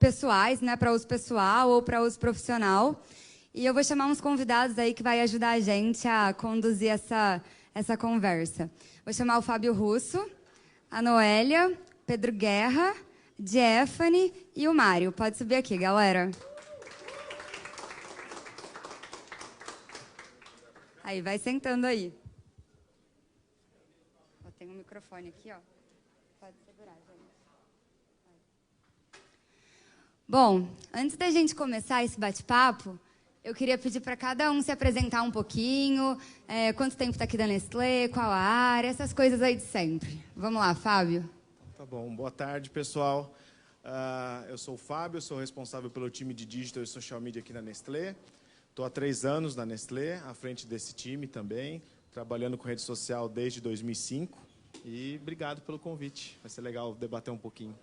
pessoais, né, para uso pessoal ou para uso profissional. E eu vou chamar uns convidados aí que vai ajudar a gente a conduzir essa conversa. Vou chamar o Fábio Russo, a Noélia, Pedro Guerra, Diéfane e o Mário. Pode subir aqui, galera. Aí, vai sentando aí. Tem um microfone aqui, ó. Pode segurar, gente. Bom, antes da gente começar esse bate-papo, eu queria pedir para cada um se apresentar um pouquinho, quanto tempo está aqui da Nestlé, qual a área, essas coisas aí de sempre. Vamos lá, Fábio. Tá bom. Boa tarde, pessoal. Eu sou o Fábio, sou responsável pelo time de Digital e Social Media aqui na Nestlé. Estou há 3 anos na Nestlé, à frente desse time também, trabalhando com rede social desde 2005. E obrigado pelo convite. Vai ser legal debater um pouquinho.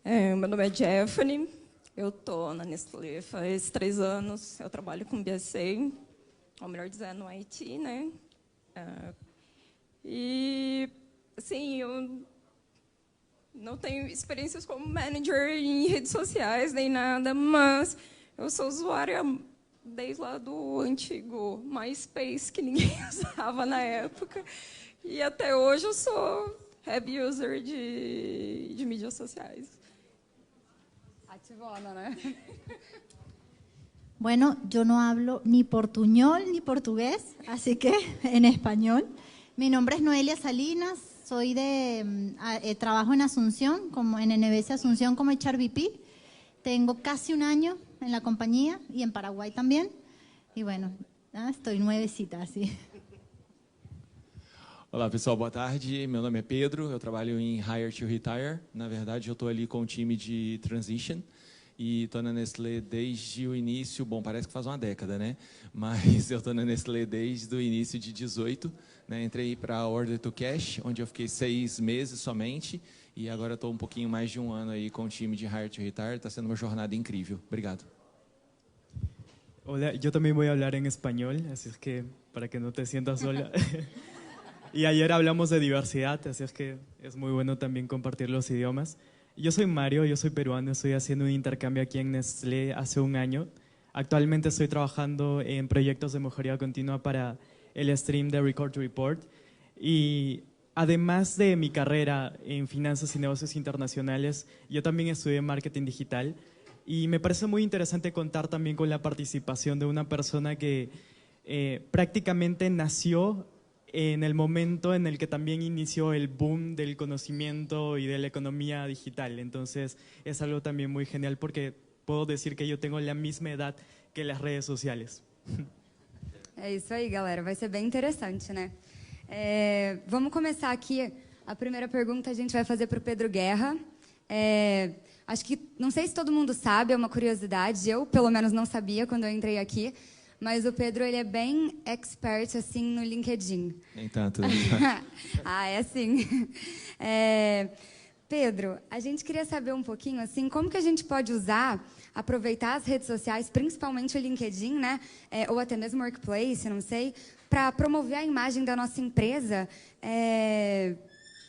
Meu nome é Diéfane. Eu estou na Nestlé faz 3 anos. Eu trabalho com BSA, ou melhor dizendo, no IT, né? E, assim, eu não tenho experiências como manager em redes sociais, nem nada, mas eu sou usuária desde lá do antigo MySpace, que ninguém usava na época. E até hoje eu sou heavy user de mídias sociais. Ativona, né? Bueno, yo no hablo ni portuñol ni portugués, así que en español. Mi nombre es Noelia Salinas, soy trabajo en Asunción, en NBS Asunción como HRVP. Tengo casi 1 año en la compañía y en Paraguay también. Y bueno, estoy nuevecita, así. Olá, pessoal, boa tarde. Meu nome é Pedro, eu trabalho em Hire to Retire. Na verdade, eu estou ali com o time de Transition e estou na Nestlé desde o início, bom, parece que faz uma década, né? Mas eu estou na Nestlé desde o início de 18, né? Entrei para a Order to Cash, onde eu fiquei 6 meses somente, e agora estou um pouquinho mais de 1 ano aí com o time de Hire to Retire. Está sendo uma jornada incrível. Obrigado. Hola, yo también voy a hablar en español, así es que para que no te sientas sola. Y ayer hablamos de diversidad, así es que es muy bueno también compartir los idiomas. Yo soy Mario, yo soy peruano, estoy haciendo un intercambio aquí en Nestlé hace 1 año. Actualmente estoy trabajando en proyectos de mejoría continua para el stream de Record to Report. Y además de mi carrera en finanzas y negocios internacionales, yo también estudié marketing digital. Y me parece muy interesante contar también con la participación de una persona que prácticamente nació en el momento en el que también inició el boom del conocimiento y de la economía digital. Entonces es algo también muy genial porque puedo decir que yo tengo la misma edad que las redes sociales. É isso aí, galera. Vai ser bem interessante, né? Vamos começar aqui. A primeira pergunta a gente vai fazer para o Pedro Guerra. Acho que, não sei se todo mundo sabe, é uma curiosidade. Eu, pelo menos, não sabia quando eu entrei aqui. Mas o Pedro, ele é bem expert, assim, no LinkedIn. Nem tanto. É sim. Pedro, a gente queria saber um pouquinho, assim, como que a gente pode aproveitar as redes sociais, principalmente o LinkedIn, né? Ou até mesmo o Workplace, não sei, para promover a imagem da nossa empresa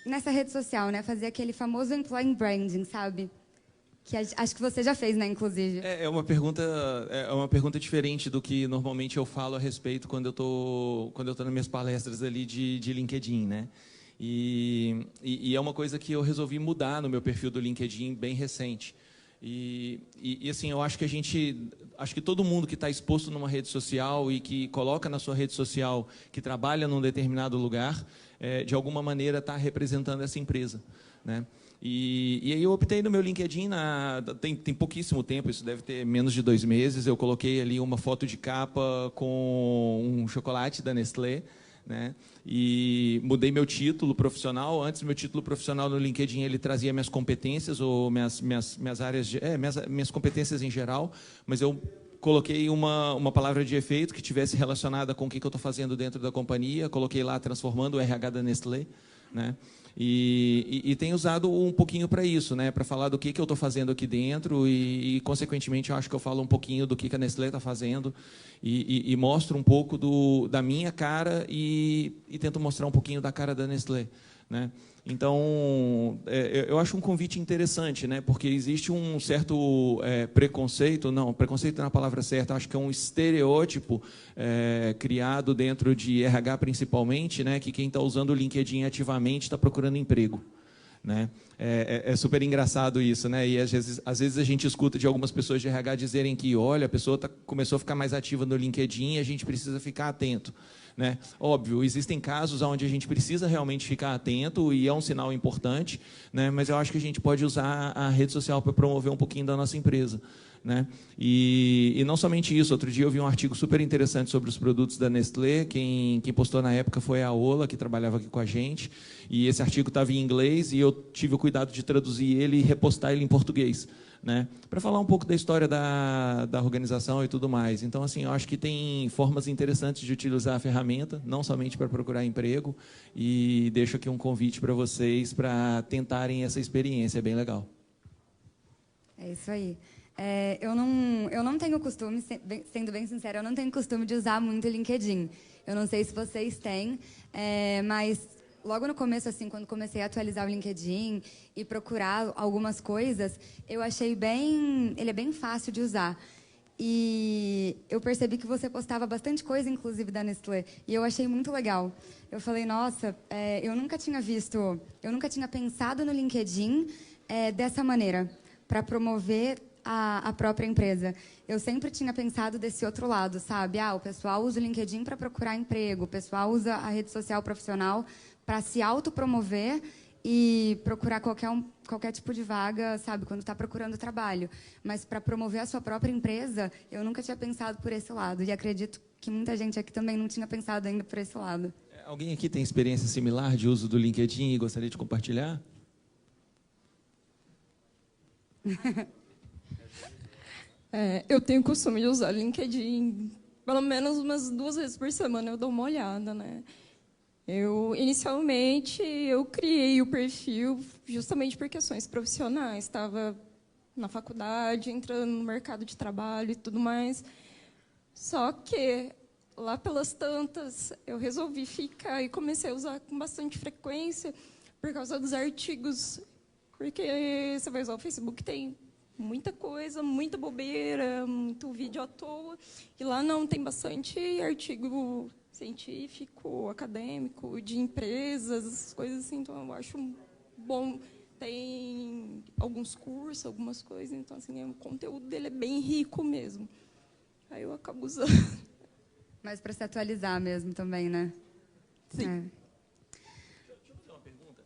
nessa rede social, né? Fazer aquele famoso employee branding, sabe? Que acho que você já fez, né, inclusive. É uma pergunta diferente do que normalmente eu falo a respeito quando eu tô nas minhas palestras ali de LinkedIn, né? E é uma coisa que eu resolvi mudar no meu perfil do LinkedIn bem recente. E assim, eu acho que todo mundo que está exposto numa rede social e que coloca na sua rede social que trabalha num determinado lugar, de alguma maneira está representando essa empresa, né? E aí eu optei no meu LinkedIn, tem pouquíssimo tempo, isso deve ter menos de 2 meses, eu coloquei ali uma foto de capa com um chocolate da Nestlé, né? E mudei meu título profissional. Antes, meu título profissional no LinkedIn, ele trazia minhas competências, ou minhas áreas, minhas competências em geral, mas eu coloquei uma palavra de efeito que tivesse relacionada com o que eu estou fazendo dentro da companhia, coloquei lá transformando o RH da Nestlé, né? E tenho usado um pouquinho para isso, né? Para falar do que eu estou fazendo aqui dentro e, consequentemente, eu acho que eu falo um pouquinho do que a Nestlé está fazendo e mostro um pouco da minha cara e tento mostrar um pouquinho da cara da Nestlé, né? Então, eu acho um convite interessante, né? Porque existe um certo preconceito, não, preconceito não é a palavra certa, acho que é um estereótipo criado dentro de RH principalmente, né? Que quem está usando o LinkedIn ativamente está procurando emprego, né? É super engraçado isso, né? E às vezes a gente escuta de algumas pessoas de RH dizerem que, olha, a pessoa começou a ficar mais ativa no LinkedIn e a gente precisa ficar atento, né? Óbvio, existem casos onde a gente precisa realmente ficar atento e é um sinal importante, né? Mas eu acho que a gente pode usar a rede social para promover um pouquinho da nossa empresa, né? E não somente isso, outro dia eu vi um artigo super interessante sobre os produtos da Nestlé, quem postou na época foi a Ola, que trabalhava aqui com a gente, e esse artigo estava em inglês e eu tive o cuidado de traduzir ele e repostar ele em português, né? Para falar um pouco da história da organização e tudo mais. Então, assim, eu acho que tem formas interessantes de utilizar a ferramenta, não somente para procurar emprego, e deixo aqui um convite para vocês para tentarem essa experiência, é bem legal. É isso aí. Eu não tenho costume, sendo bem sincera, eu não tenho costume de usar muito o LinkedIn. Eu não sei se vocês têm, mas logo no começo, assim, quando comecei a atualizar o LinkedIn e procurar algumas coisas, eu achei ele é bem fácil de usar. E eu percebi que você postava bastante coisa, inclusive, da Nestlé, e eu achei muito legal. Eu falei, nossa, eu nunca tinha pensado no LinkedIn dessa maneira, para promover a própria empresa. Eu sempre tinha pensado desse outro lado, sabe? O pessoal usa o LinkedIn para procurar emprego, o pessoal usa a rede social profissional para se autopromover e procurar qualquer tipo de vaga, sabe? Quando está procurando trabalho. Mas para promover a sua própria empresa, eu nunca tinha pensado por esse lado. E acredito que muita gente aqui também não tinha pensado ainda por esse lado. Alguém aqui tem experiência similar de uso do LinkedIn e gostaria de compartilhar? Eu tenho o costume de usar LinkedIn, pelo menos umas 2 vezes por semana eu dou uma olhada, né? Inicialmente, eu criei o perfil justamente por questões profissionais. Estava na faculdade, entrando no mercado de trabalho e tudo mais. Só que, lá pelas tantas, eu resolvi ficar e comecei a usar com bastante frequência por causa dos artigos. Porque você vai usar o Facebook, tem muita coisa, muita bobeira, muito vídeo à toa. E lá não, tem bastante artigo científico, acadêmico, de empresas, essas coisas assim. Então, eu acho bom. Tem alguns cursos, algumas coisas. Então, assim, o conteúdo dele é bem rico mesmo. Aí eu acabo usando. Mas para se atualizar mesmo também, né? Sim. Deixa eu fazer uma pergunta.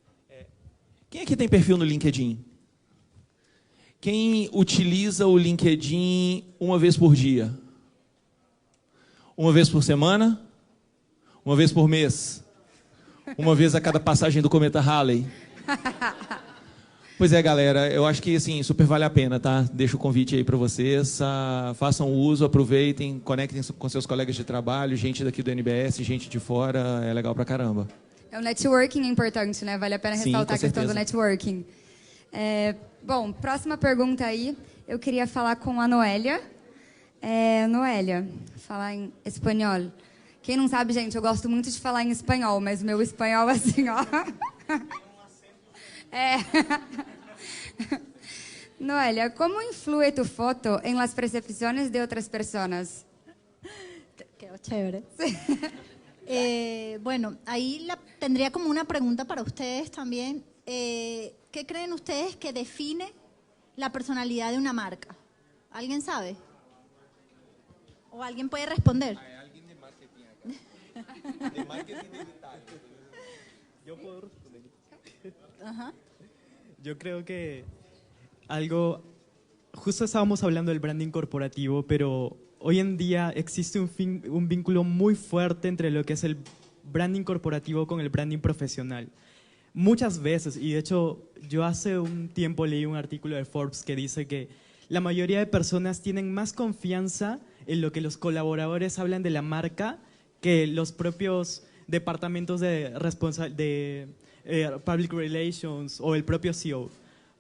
Quem aqui tem perfil no LinkedIn? Quem utiliza o LinkedIn uma vez por dia? Uma vez por semana? Uma vez por mês? Uma vez a cada passagem do cometa Halley? Pois é, galera, eu acho que assim, super vale a pena, tá? Deixo o convite aí para vocês, façam uso, aproveitem, conectem com seus colegas de trabalho, gente daqui do NBS, gente de fora, é legal pra caramba. O networking é importante, né? Vale a pena ressaltar a questão do networking. Bom, próxima pergunta aí, eu queria falar com a Noélia. Noélia, falar em espanhol. Quem não sabe, gente, eu gosto muito de falar em espanhol, mas o meu espanhol, assim, ó... Noelia, ¿cómo influye tu foto en las percepciones de otras personas? Quedó chévere. Bueno, ahí tendría como una pregunta para ustedes también. ¿Qué creen ustedes que define la personalidad de una marca? ¿Alguien sabe? ¿O alguien puede responder? Hay alguien de marketing acá. De marketing digital. Yo puedo responder. Ajá. Yo creo que justo estábamos hablando del branding corporativo, pero hoy en día existe un vínculo muy fuerte entre lo que es el branding corporativo con el branding profesional. Muchas veces, y de hecho yo hace un tiempo leí un artículo de Forbes que dice que la mayoría de personas tienen más confianza en lo que los colaboradores hablan de la marca que los propios departamentos de Public Relations o el propio CEO.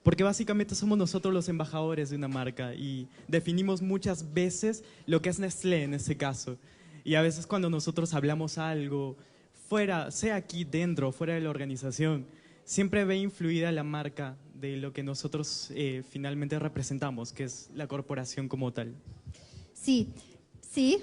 Porque básicamente somos nosotros los embajadores de una marca y definimos muchas veces lo que es Nestlé en ese caso. Y a veces cuando nosotros hablamos algo fuera, sea aquí dentro, fuera de la organización, siempre ve influida la marca de lo que nosotros finalmente representamos, que es la corporación como tal. Sí, sí.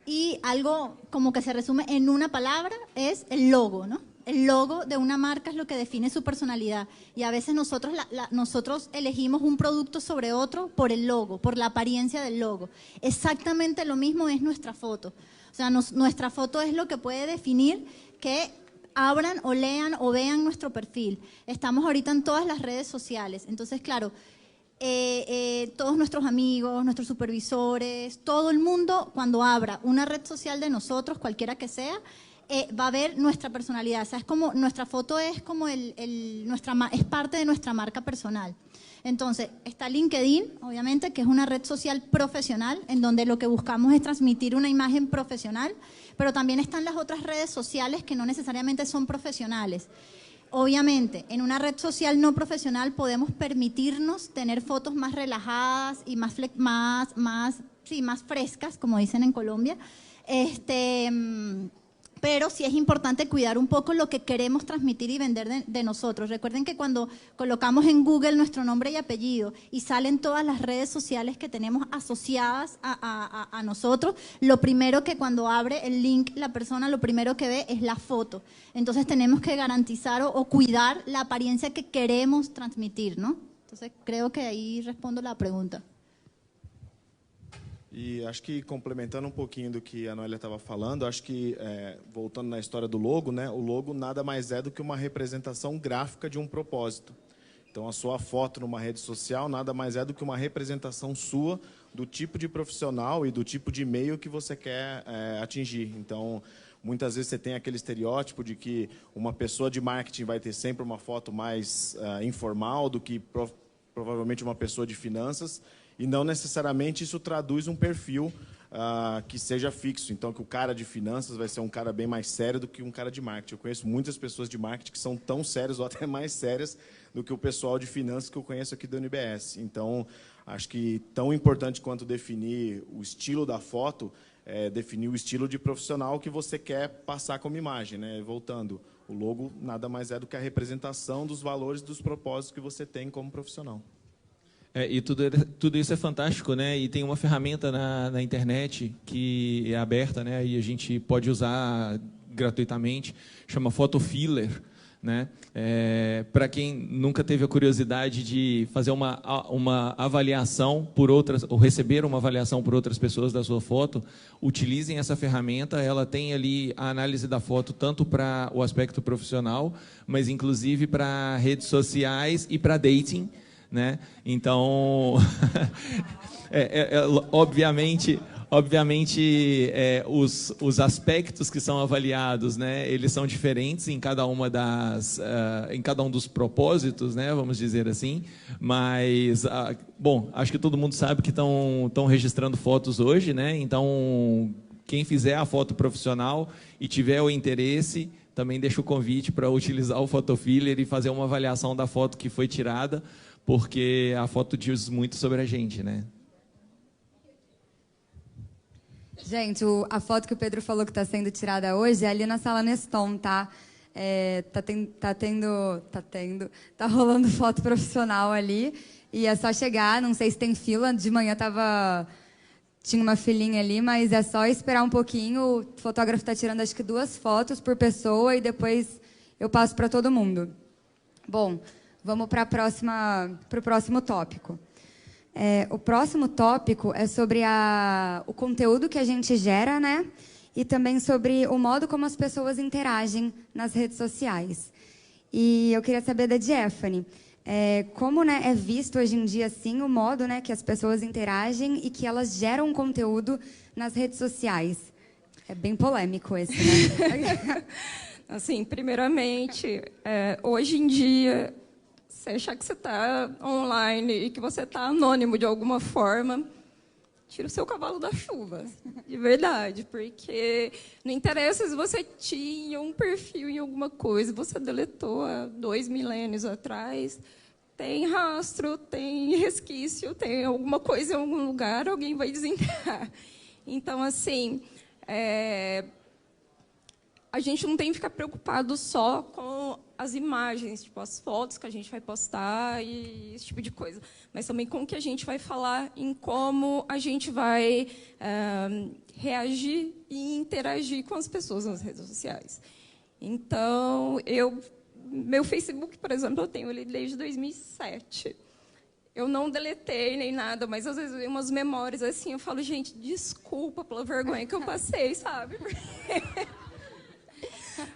Y algo como que se resume en una palabra es el logo, ¿no? El logo de una marca es lo que define su personalidad. Y a veces nosotros elegimos un producto sobre otro por el logo, por la apariencia del logo. Exactamente lo mismo es nuestra foto. O sea, nuestra foto es lo que puede definir que abran o lean o vean nuestro perfil. Estamos ahorita en todas las redes sociales. Entonces, claro, todos nuestros amigos, nuestros supervisores, todo el mundo, cuando abra una red social de nosotros, cualquiera que sea, va a ver nuestra personalidad. O sea, es como, nuestra foto es como es parte de nuestra marca personal. Entonces, está LinkedIn, obviamente, que es una red social profesional, en donde lo que buscamos es transmitir una imagen profesional, pero también están las otras redes sociales que no necesariamente son profesionales. Obviamente, en una red social no profesional podemos permitirnos tener fotos más relajadas y más frescas, como dicen en Colombia. Pero sí es importante cuidar un poco lo que queremos transmitir y vender de nosotros. Recuerden que cuando colocamos en Google nuestro nombre y apellido y salen todas las redes sociales que tenemos asociadas a nosotros, lo primero que cuando abre el link la persona, lo primero que ve es la foto. Entonces tenemos que garantizar o cuidar la apariencia que queremos transmitir, ¿no? Entonces creo que ahí respondo la pregunta. E acho que, complementando um pouquinho do que a Noélia estava falando, acho que, voltando na história do logo, né, o logo nada mais é do que uma representação gráfica de um propósito. Então, a sua foto numa rede social nada mais é do que uma representação sua do tipo de profissional e do tipo de meio que você quer atingir. Então, muitas vezes você tem aquele estereótipo de que uma pessoa de marketing vai ter sempre uma foto mais informal do que provavelmente uma pessoa de finanças, e não necessariamente isso traduz um perfil que seja fixo. Então, que o cara de finanças vai ser um cara bem mais sério do que um cara de marketing. Eu conheço muitas pessoas de marketing que são tão sérias ou até mais sérias do que o pessoal de finanças que eu conheço aqui do UniBS. Então, acho que tão importante quanto definir o estilo da foto é definir o estilo de profissional que você quer passar como imagem, né? Voltando, o logo nada mais é do que a representação dos valores e dos propósitos que você tem como profissional. E tudo isso é fantástico, né? E tem uma ferramenta na internet que é aberta, né? E a gente pode usar gratuitamente, chama Photo Filler, né? Para quem nunca teve a curiosidade de fazer uma avaliação por outras, ou receber uma avaliação por outras pessoas da sua foto, utilizem essa ferramenta. Ela tem ali a análise da foto tanto para o aspecto profissional, mas inclusive para redes sociais e para dating, né? Então, obviamente os aspectos que são avaliados, né, eles são diferentes em cada uma em cada um dos propósitos, né, vamos dizer assim. Mas bom, acho que todo mundo sabe que estão registrando fotos hoje, né? Então, quem fizer a foto profissional e tiver o interesse, também deixa o convite para utilizar o Photo Filler e fazer uma avaliação da foto que foi tirada, porque a foto diz muito sobre a gente, né? Gente, a foto que o Pedro falou que está sendo tirada hoje é ali na Sala Neston, tá? Tá rolando foto profissional ali e é só chegar, não sei se tem fila, de manhã tinha uma filinha ali, mas é só esperar um pouquinho, o fotógrafo está tirando acho que 2 fotos por pessoa e depois eu passo para todo mundo. Bom, vamos para o próximo tópico. O próximo tópico é sobre o conteúdo que a gente gera, né? E também sobre o modo como as pessoas interagem nas redes sociais. E eu queria saber da Diéfane, como, né, é visto hoje em dia assim, o modo, né, que as pessoas interagem e que elas geram conteúdo nas redes sociais. É bem polêmico esse, né? Assim, primeiramente, hoje em dia, você achar que você está online e que você está anônimo de alguma forma, tira o seu cavalo da chuva, de verdade, porque não interessa se você tinha um perfil em alguma coisa, você deletou há 2 milênios atrás, tem rastro, tem resquício, tem alguma coisa em algum lugar, alguém vai desenterrar. Então, assim, a gente não tem que ficar preocupado só com as imagens, tipo as fotos que a gente vai postar e esse tipo de coisa, mas também com o que a gente vai falar, em como a gente vai reagir e interagir com as pessoas nas redes sociais. Então, meu Facebook, por exemplo, eu tenho ele desde 2007. Eu não deletei nem nada, mas às vezes eu tenho umas memórias assim, eu falo, gente, desculpa pela vergonha que eu passei, sabe?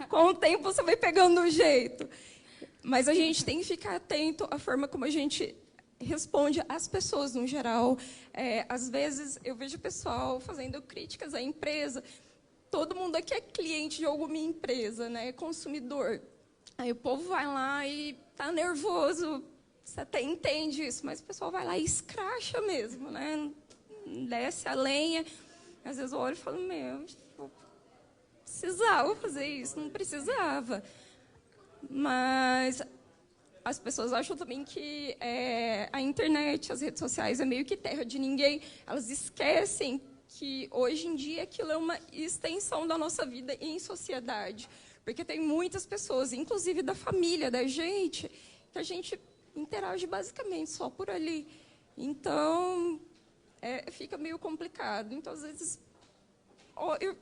Com o tempo você vai pegando o jeito. Mas a gente tem que ficar atento à forma como a gente responde às pessoas no geral. Às vezes eu vejo o pessoal fazendo críticas à empresa. Todo mundo aqui é cliente de alguma empresa, né? É consumidor. Aí o povo vai lá e tá nervoso. Você até entende isso, mas o pessoal vai lá e escracha mesmo, né? Desce a lenha. Às vezes eu olho e falo, precisava fazer isso, não precisava. Mas as pessoas acham também que a internet, as redes sociais, é meio que terra de ninguém. Elas esquecem que, hoje em dia, aquilo é uma extensão da nossa vida em sociedade. Porque tem muitas pessoas, inclusive da família da gente, que a gente interage basicamente só por ali. Então, fica meio complicado. Então, às vezes, eu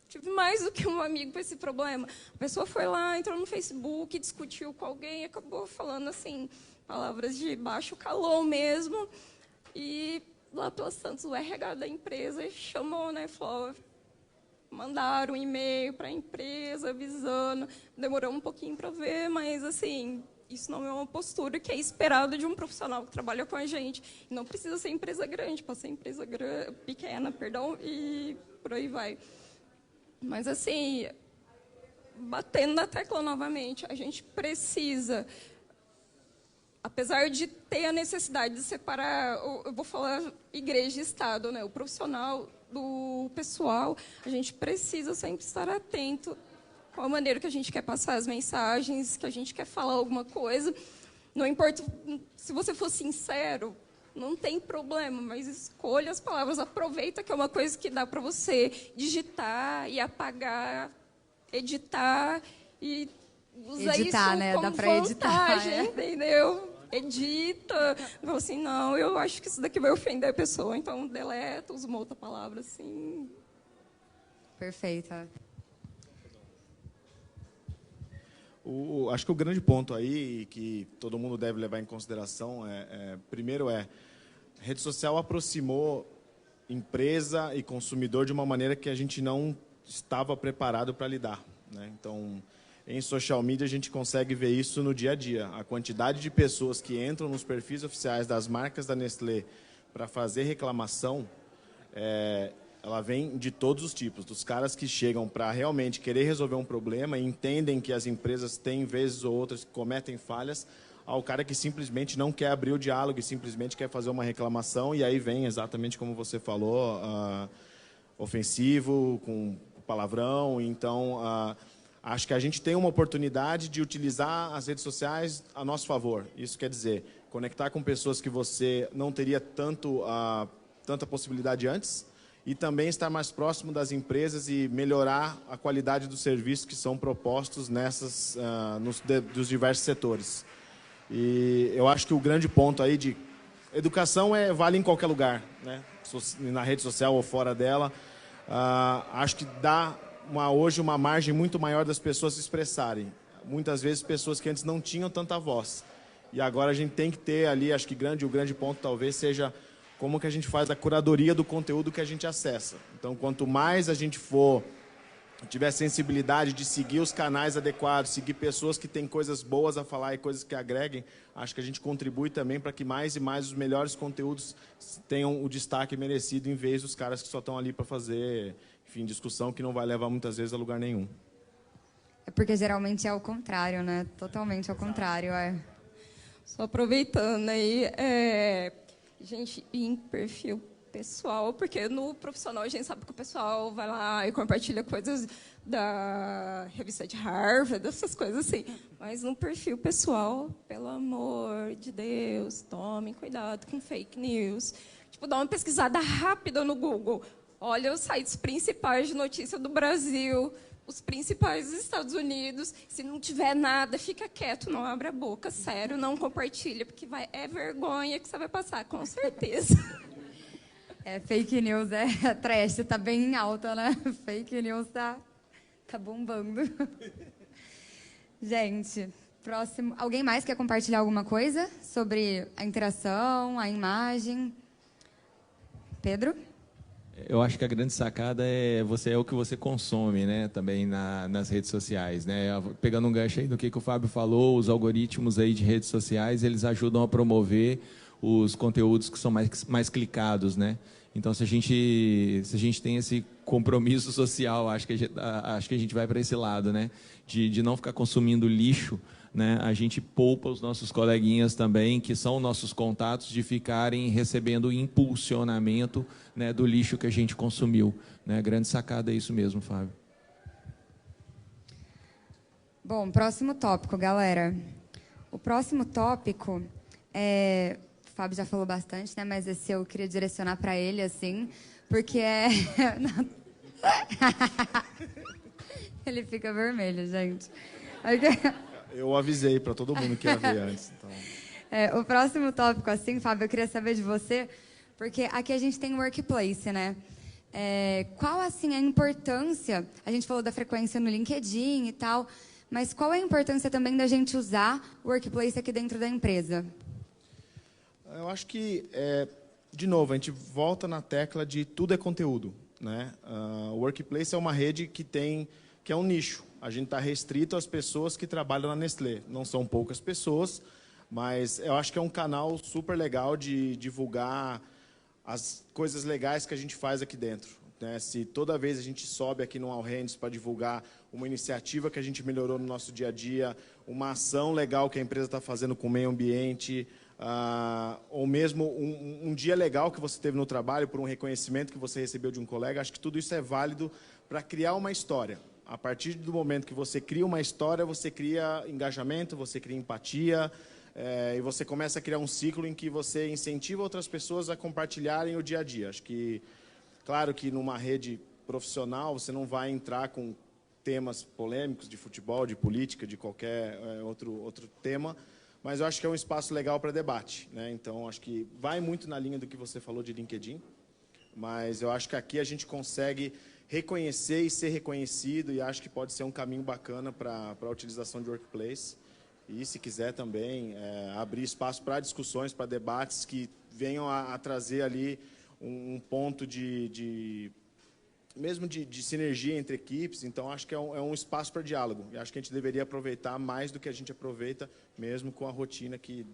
tive mais do que um amigo com esse problema. A pessoa foi lá, entrou no Facebook, discutiu com alguém, acabou falando assim, palavras de baixo calão mesmo. E lá pelas tantas, o RH da empresa chamou, né, falou, mandaram um e-mail para a empresa avisando. Demorou um pouquinho para ver, mas assim, isso não é uma postura que é esperada de um profissional que trabalha com a gente. Não precisa ser empresa grande, pode ser empresa pequena, e por aí vai. Mas, assim, batendo na tecla novamente, a gente precisa, apesar de ter a necessidade de separar, eu vou falar igreja e Estado, né, o profissional do pessoal, a gente precisa sempre estar atento com a maneira que a gente quer passar as mensagens, que a gente quer falar alguma coisa. Não importa, se você for sincero, não tem problema, mas escolha as palavras, aproveita que é uma coisa que dá para você digitar e apagar, editar e usar editar, isso né? como Dá para editar, entendeu? Edita, fala assim, não, eu acho que isso daqui vai ofender a pessoa, então deleta, usa uma outra palavra assim. Perfeita. Acho que o grande ponto aí, que todo mundo deve levar em consideração, primeiro rede social aproximou empresa e consumidor de uma maneira que a gente não estava preparado para lidar, né? Então, em social media, a gente consegue ver isso no dia a dia. A quantidade de pessoas que entram nos perfis oficiais das marcas da Nestlé para fazer reclamação, ela vem de todos os tipos, dos caras que chegam para realmente querer resolver um problema e entendem que as empresas têm, vezes ou outras, que cometem falhas, ao cara que simplesmente não quer abrir o diálogo e simplesmente quer fazer uma reclamação, e aí vem exatamente como você falou, ofensivo, com palavrão. Então, acho que a gente tem uma oportunidade de utilizar as redes sociais a nosso favor. Isso quer dizer, conectar com pessoas que você não teria tanta possibilidade antes, e também estar mais próximo das empresas e melhorar a qualidade dos serviços que são propostos dos diversos setores. E eu acho que o grande ponto aí de educação vale em qualquer lugar, né? Na rede social ou fora dela. Acho que dá hoje uma margem muito maior das pessoas se expressarem. Muitas vezes pessoas que antes não tinham tanta voz. E agora a gente tem que ter ali, acho que o grande ponto talvez seja como que a gente faz a curadoria do conteúdo que a gente acessa. Então, quanto mais a gente tiver sensibilidade de seguir os canais adequados, seguir pessoas que têm coisas boas a falar e coisas que agreguem, acho que a gente contribui também para que mais e mais os melhores conteúdos tenham o destaque merecido, em vez dos caras que só estão ali para fazer, enfim, discussão que não vai levar muitas vezes a lugar nenhum. É porque geralmente é o contrário, né? Totalmente ao contrário. Só aproveitando aí, gente, em perfil pessoal, porque no profissional a gente sabe que o pessoal vai lá e compartilha coisas da revista de Harvard, essas coisas assim. Mas no perfil pessoal, pelo amor de Deus, tomem cuidado com fake news. Tipo, dá uma pesquisada rápida no Google. Olha os sites principais de notícia do Brasil, os principais dos Estados Unidos. Se não tiver nada, fica quieto, não abre a boca, sério, não compartilha, porque é vergonha que você vai passar, com certeza. Fake news é trash, tá bem em alta, né? Fake news tá bombando. Gente, próximo. Alguém mais quer compartilhar alguma coisa sobre a interação, a imagem? Pedro? Eu acho que a grande sacada é o que você consome, né, também nas redes sociais, né? Pegando um gancho aí do que o Fábio falou, os algoritmos aí de redes sociais, eles ajudam a promover os conteúdos que são mais clicados, né? Então, se a gente tem esse compromisso social, acho que a gente vai para esse lado, né? De não ficar consumindo lixo, né? A gente poupa os nossos coleguinhas também, que são nossos contatos, de ficarem recebendo impulsionamento, né, do lixo que a gente consumiu, né? A grande sacada é isso mesmo, Fábio. Bom, próximo tópico, galera. O próximo tópico é... O Fábio já falou bastante, né? Mas esse eu queria direcionar para ele, assim, porque é... Ele fica vermelho, gente. Eu avisei para todo mundo que ia ver antes. Então. O próximo tópico, assim, Fábio, eu queria saber de você, porque aqui a gente tem o workplace, né? Qual, assim, a importância... A gente falou da frequência no LinkedIn e tal, mas qual é a importância também da gente usar o workplace aqui dentro da empresa? Eu acho que, de novo, a gente volta na tecla de tudo é conteúdo, né? O Workplace é uma rede que é um nicho. A gente está restrito às pessoas que trabalham na Nestlé. Não são poucas pessoas, mas eu acho que é um canal super legal de divulgar as coisas legais que a gente faz aqui dentro, né? Se toda vez a gente sobe aqui no All Hands para divulgar uma iniciativa que a gente melhorou no nosso dia a dia, uma ação legal que a empresa está fazendo com o meio ambiente... ou mesmo um dia legal que você teve no trabalho, por um reconhecimento que você recebeu de um colega, acho que tudo isso é válido para criar uma história. A partir do momento que você cria uma história, você cria engajamento, você cria empatia, e você começa a criar um ciclo em que você incentiva outras pessoas a compartilharem o dia a dia. Acho que, claro que numa rede profissional, você não vai entrar com temas polêmicos de futebol, de política, de qualquer outro tema, mas eu acho que é um espaço legal para debate, né? Então, acho que vai muito na linha do que você falou de LinkedIn, mas eu acho que aqui a gente consegue reconhecer e ser reconhecido, e acho que pode ser um caminho bacana para a utilização de Workplace. E, se quiser também, abrir espaço para discussões, para debates que venham a trazer ali um ponto mesmo de sinergia entre equipes. Então, acho que é um espaço para diálogo. E acho que a gente deveria aproveitar mais do que a gente aproveita, mesmo com a rotina que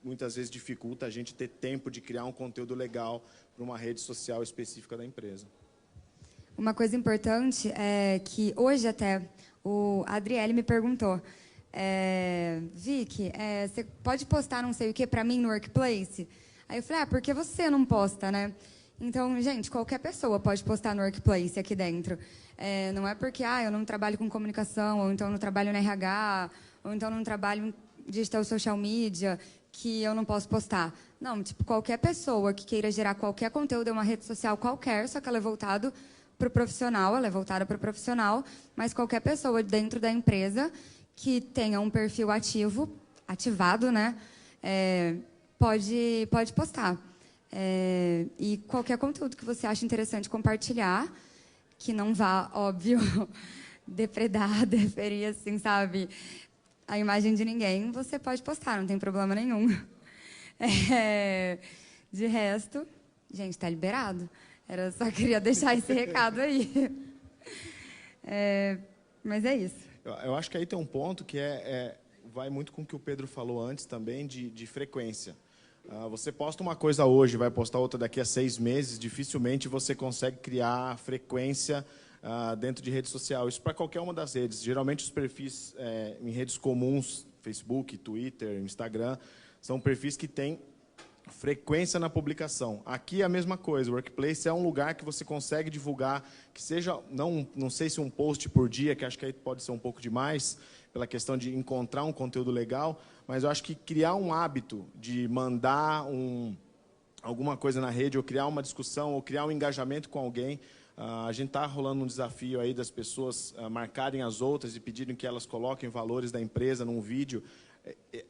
muitas vezes dificulta a gente ter tempo de criar um conteúdo legal para uma rede social específica da empresa. Uma coisa importante é que hoje até o Adriele me perguntou, Vicky, você pode postar não sei o que para mim no Workplace? Aí eu falei, por que você não posta, né? Então, gente, qualquer pessoa pode postar no Workplace aqui dentro. Não é porque eu não trabalho com comunicação, ou então eu não trabalho no RH, ou então eu não trabalho em digital social media, que eu não posso postar. Não, tipo, qualquer pessoa que queira gerar qualquer conteúdo é uma rede social qualquer, só que ela é voltada para o profissional, mas qualquer pessoa dentro da empresa que tenha um perfil ativado, né, pode postar. E qualquer conteúdo que você acha interessante compartilhar, que não vá, óbvio, deferir, assim, sabe, a imagem de ninguém, você pode postar, não tem problema nenhum. De resto, gente, tá liberado. Só queria deixar esse recado aí. Mas é isso. Eu acho que aí tem um ponto que vai muito com o que o Pedro falou antes também, de frequência. Você posta uma coisa hoje, vai postar outra daqui a 6 meses, dificilmente você consegue criar frequência dentro de rede social. Isso para qualquer uma das redes. Geralmente os perfis em redes comuns, Facebook, Twitter, Instagram, são perfis que têm frequência na publicação. Aqui é a mesma coisa. O Workplace é um lugar que você consegue divulgar, que seja, não sei se um post por dia, que acho que aí pode ser um pouco demais, pela questão de encontrar um conteúdo legal, mas eu acho que criar um hábito de mandar alguma coisa na rede, ou criar uma discussão, ou criar um engajamento com alguém, A gente está rolando um desafio aí das pessoas marcarem as outras e pedirem que elas coloquem valores da empresa num vídeo.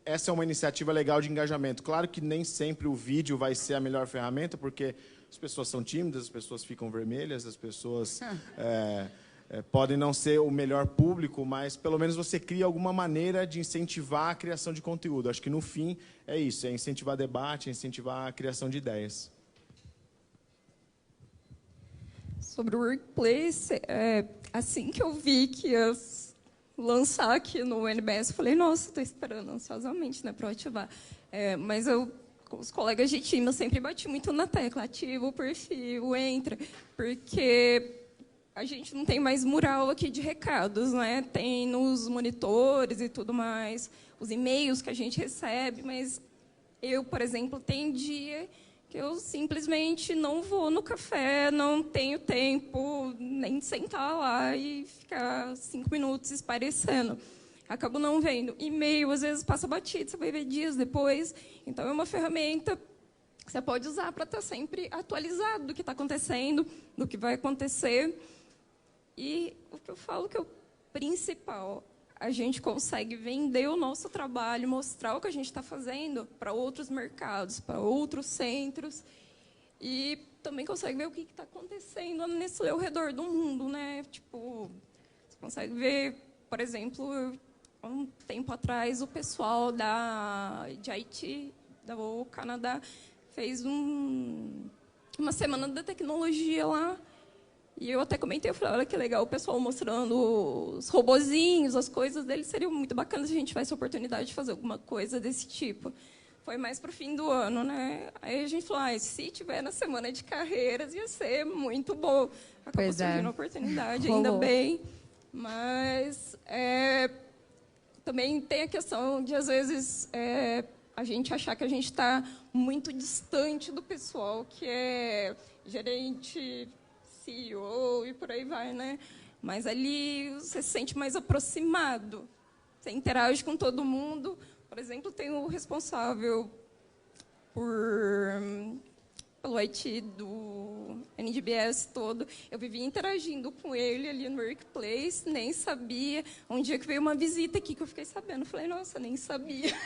Essa é uma iniciativa legal de engajamento. Claro que nem sempre o vídeo vai ser a melhor ferramenta, porque as pessoas são tímidas, as pessoas ficam vermelhas, as pessoas podem não ser o melhor público, mas pelo menos você cria alguma maneira de incentivar a criação de conteúdo. Acho que no fim é isso, é incentivar debate, é incentivar a criação de ideias. Sobre o Workplace, assim que eu vi que ia lançar aqui no NBS, eu falei, nossa, estou esperando ansiosamente, né, para ativar. Mas com os colegas de time, eu sempre bati muito na tecla, ativa o perfil, entra, porque a gente não tem mais mural aqui de recados, né? Tem nos monitores e tudo mais, os e-mails que a gente recebe, mas eu, por exemplo, tem dia que eu simplesmente não vou no café, não tenho tempo nem de sentar lá e ficar 5 minutos esparecendo. Acabo não vendo. E-mail, às vezes, passa batido, você vai ver dias depois. Então, é uma ferramenta que você pode usar para estar sempre atualizado do que está acontecendo, do que vai acontecer. E o que eu falo que é o principal, a gente consegue vender o nosso trabalho, mostrar o que a gente está fazendo para outros mercados, para outros centros, e também consegue ver o que está acontecendo nesse ao redor do mundo, né? Tipo, você consegue ver, por exemplo, há um tempo atrás, o pessoal de Haiti, do Canadá, fez uma semana da tecnologia lá. E eu até comentei, eu falei, olha que legal, o pessoal mostrando os robozinhos, as coisas deles, seria muito bacana se a gente tivesse a oportunidade de fazer alguma coisa desse tipo. Foi mais para o fim do ano, né? Aí a gente falou, se tiver na semana de carreiras, ia ser muito bom. Acabou surgindo a oportunidade, ainda bem. Mas também tem a questão de, às vezes, a gente achar que a gente está muito distante do pessoal que é gerente, CEO e por aí vai, né? Mas ali você se sente mais aproximado. Você interage com todo mundo. Por exemplo, tem o responsável pelo IT do NDBS todo. Eu vivia interagindo com ele ali no Workplace, nem sabia. Um dia que veio uma visita aqui que eu fiquei sabendo. Falei, nossa, nem sabia.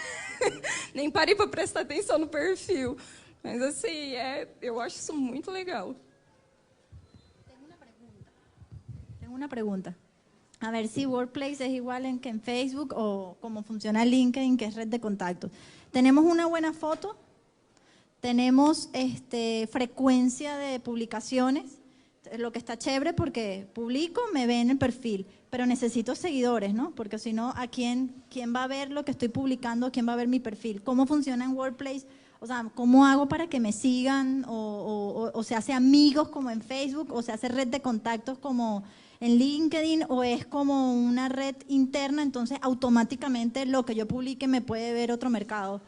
Nem parei para prestar atenção no perfil. Mas, assim, eu acho isso muito legal. Tengo una pregunta. A ver si Workplace es igual que en Facebook o cómo funciona LinkedIn, que es red de contactos. Tenemos una buena foto, tenemos frecuencia de publicaciones, lo que está chévere porque publico, me ven el perfil, pero necesito seguidores, ¿no? Porque si no, ¿a quién va a ver lo que estoy publicando? ¿Quién va a ver mi perfil? ¿Cómo funciona en Workplace? O sea, ¿cómo hago para que me sigan? ¿O se hace amigos como en Facebook? ¿O se hace red de contactos como en LinkedIn? ¿O es como una red interna? Entonces, automáticamente lo que yo publique me puede ver otro mercado.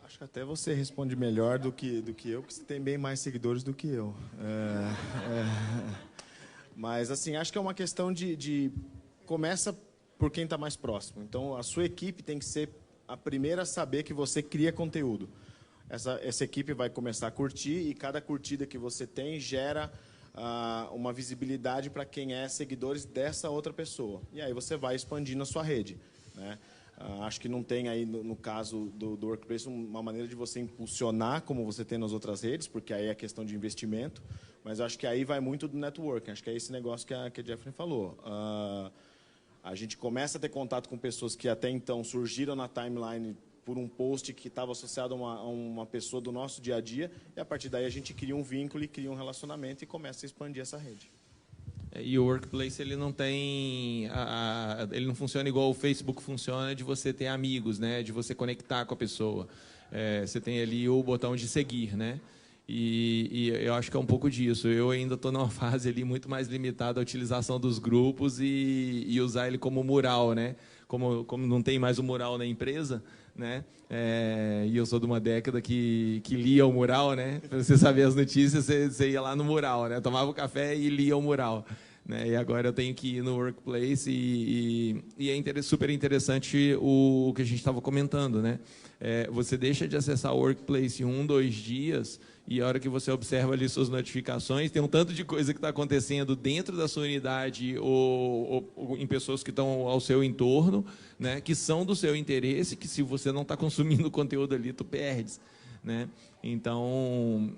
Acho que até você responde melhor do que eu, porque você tem bem mais seguidores do que eu. Mas, assim, acho que é uma questão de começa por quem está mais próximo. Então, a sua equipe tem que ser a primeira a saber que você cria conteúdo. Essa equipe vai começar a curtir e cada curtida que você tem gera uma visibilidade para quem é seguidores dessa outra pessoa. E aí você vai expandindo a sua rede, né? Acho que não tem aí, no caso do Workplace, uma maneira de você impulsionar como você tem nas outras redes, porque aí é questão de investimento, mas acho que aí vai muito do networking. Acho que é esse negócio que a Jeffrey falou. A gente começa a ter contato com pessoas que até então surgiram na timeline por um post que estava associado a uma pessoa do nosso dia a dia, e a partir daí a gente cria um vínculo e cria um relacionamento e começa a expandir essa rede. E o Workplace ele não tem, ele não funciona igual o Facebook funciona, de você ter amigos, né, de você conectar com a pessoa. Você tem ali o botão de seguir, né? E eu acho que é um pouco disso. Eu ainda estou numa fase ali muito mais limitada à utilização dos grupos e usar ele como mural, né? Como não tem mais o mural na empresa, né? E eu sou de uma década que lia o mural, né? Para você saber as notícias, você ia lá no mural, né? Tomava o café e lia o mural. né? E agora eu tenho que ir no Workplace e é super interessante o que a gente estava comentando, né? Você deixa de acessar o Workplace 1, 2 dias e a hora que você observa ali suas notificações, tem um tanto de coisa que está acontecendo dentro da sua unidade ou em pessoas que estão ao seu entorno, né? Que são do seu interesse, que se você não está consumindo conteúdo ali, tu perdes, né? Então,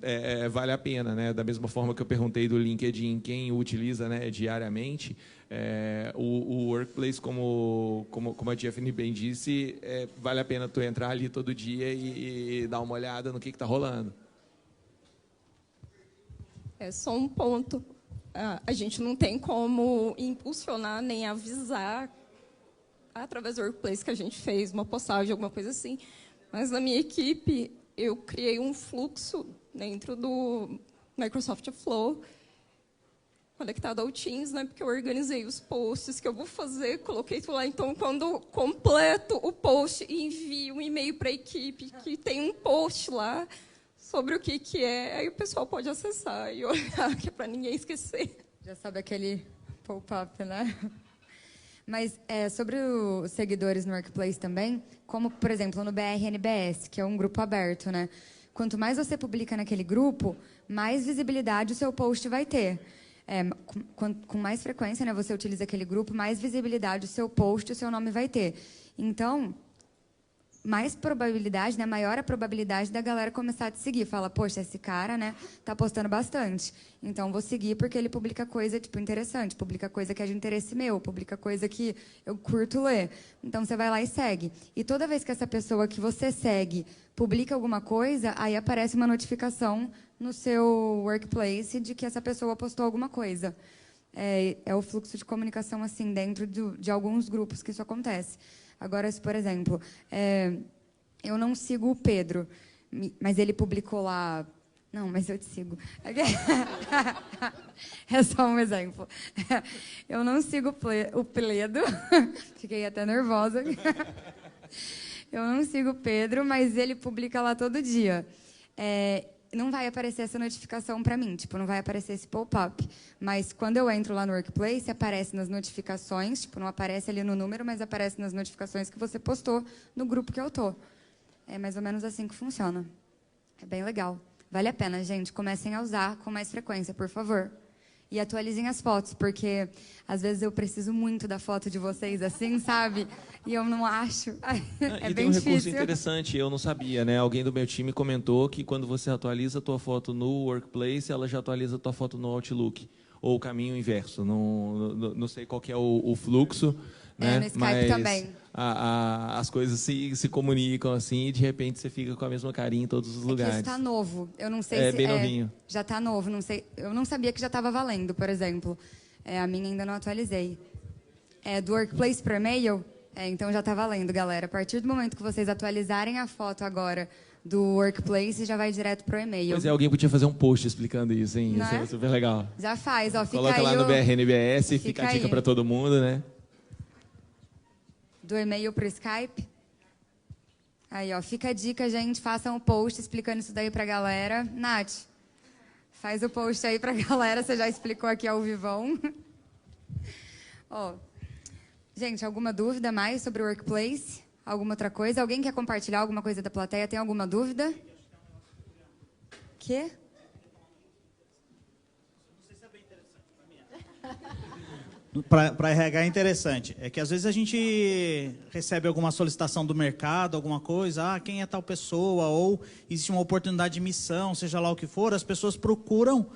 vale a pena, né? Da mesma forma que eu perguntei do LinkedIn, quem o utiliza, né, diariamente, o Workplace, como a Tiffany bem disse, vale a pena tu entrar ali todo dia e dar uma olhada no que está rolando. É só um ponto. A gente não tem como impulsionar nem avisar através do Workplace que a gente fez uma postagem, alguma coisa assim. Mas na minha equipe, eu criei um fluxo dentro do Microsoft Flow, conectado ao Teams, né? Porque eu organizei os posts que eu vou fazer, coloquei tudo lá. Então, quando completo o post e envio um e-mail para a equipe que tem um post lá sobre o que é, aí o pessoal pode acessar e olhar, que é para ninguém esquecer. Já sabe aquele pop-up, né? Mas sobre os seguidores no Workplace também, como, por exemplo, no BRNBS, que é um grupo aberto, né? Quanto mais você publica naquele grupo, mais visibilidade o seu post vai ter. Com mais frequência, né, você utiliza aquele grupo, mais visibilidade o seu post, o seu nome vai ter. Então, mais probabilidade, né, maior a probabilidade da galera começar a te seguir. Fala, poxa, esse cara, né, tá postando bastante. Então, vou seguir porque ele publica coisa, tipo, interessante, publica coisa que é de interesse meu, publica coisa que eu curto ler. Então, você vai lá e segue. E toda vez que essa pessoa que você segue publica alguma coisa, aí aparece uma notificação no seu Workplace de que essa pessoa postou alguma coisa. É o fluxo de comunicação, assim, dentro de alguns grupos que isso acontece. Agora, se, por exemplo, eu não sigo o Pedro, mas ele publicou lá... Não, mas eu te sigo. É só um exemplo. Eu não sigo o Pledo. Fiquei até nervosa. Eu não sigo o Pedro, mas ele publica lá todo dia. Não vai aparecer essa notificação para mim, tipo, não vai aparecer esse pop-up. Mas quando eu entro lá no Workplace, aparece nas notificações, tipo, não aparece ali no número, mas aparece nas notificações que você postou no grupo que eu tô. É mais ou menos assim que funciona. É bem legal. Vale a pena, gente. Comecem a usar com mais frequência, por favor. E atualizem as fotos, porque às vezes eu preciso muito da foto de vocês, assim, sabe? E eu não acho. É e bem tem um recurso difícil. interessante, eu não sabia, né? Alguém do meu time comentou que quando você atualiza a tua foto no Workplace, ela já atualiza a tua foto no Outlook. Ou o caminho inverso. Não sei qual que é o fluxo, né? No Skype mas também. As coisas se comunicam assim e de repente você fica com a mesma carinha em todos os lugares. Está novo. Eu não sei se bem novinho. Já está novo. Não sei. Eu não sabia que já estava valendo, por exemplo. A minha ainda não atualizei. Do Workplace para e-mail, então já está valendo, galera. A partir do momento que vocês atualizarem a foto agora do Workplace, já vai direto para o e-mail. Pois alguém podia fazer um post explicando isso, hein? Não Isso é super legal. Já faz, ó. Fica Coloca aí lá no BRNBS e fica a dica aí. para todo mundo, né? Do e-mail para o Skype. Aí, ó, fica a dica, gente. Façam um post explicando isso daí para a galera. Nath, faz o post aí para a galera. Você já explicou aqui ao vivão. Ó, gente, alguma dúvida mais sobre o Workplace? Alguma outra coisa? Alguém quer compartilhar alguma coisa da plateia? Tem alguma dúvida? Quê? Para RH é interessante. É que às vezes a gente recebe alguma solicitação do mercado, alguma coisa, quem é tal pessoa, ou existe uma oportunidade de missão, seja lá o que for, as pessoas procuram